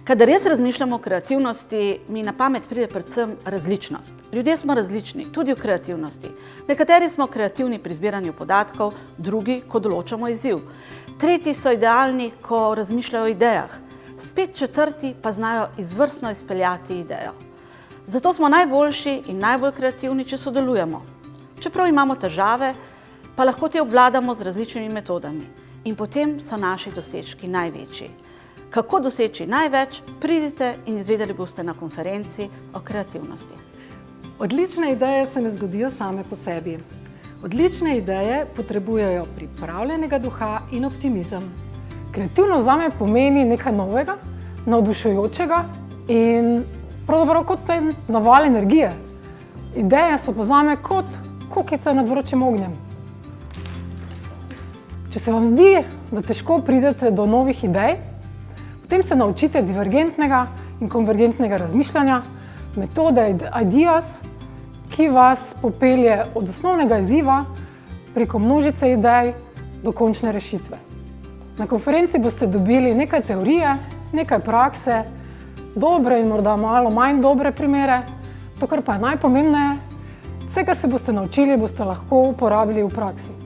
Kadar jaz razmišljam o kreativnosti, mi na pamet pride predvsem različnost. Ljudje smo različni, tudi v kreativnosti. Nekateri smo kreativni pri zbiranju podatkov, drugi, ko določamo izziv. Tretji so idealni, ko razmišljajo o idejah. Spet četrti pa znajo izvrstno izpeljati idejo. Zato smo najboljši in najbolj kreativni, če sodelujemo. Čeprav imamo težave, pa lahko te obvladamo z različnimi metodami. In potem so naši dosežki največji. Kako doseči največ, pridite in izvedeli boste na konferenci o kreativnosti. Odlične ideje se ne zgodijo same po sebi. Odlične ideje potrebujejo pripravljenega duha in optimizem. Kreativnost zame pomeni nekaj novega, navdušujočega in pravzaprav kot naval energije. Ideje so pa zame kot kokice nad vročim ognjem. Če se vam zdi, da težko pridete do novih idej, potem se naučite divergentnega in konvergentnega razmišljanja, metode IDEAS, ki vas popelje od osnovnega izziva preko množice idej do končne rešitve. Na konferenci boste dobili nekaj teorije, nekaj prakse, dobre in morda malo manj dobre primere. To, kar pa je najpomembneje, vse, kar se boste naučili, boste lahko uporabili v praksi.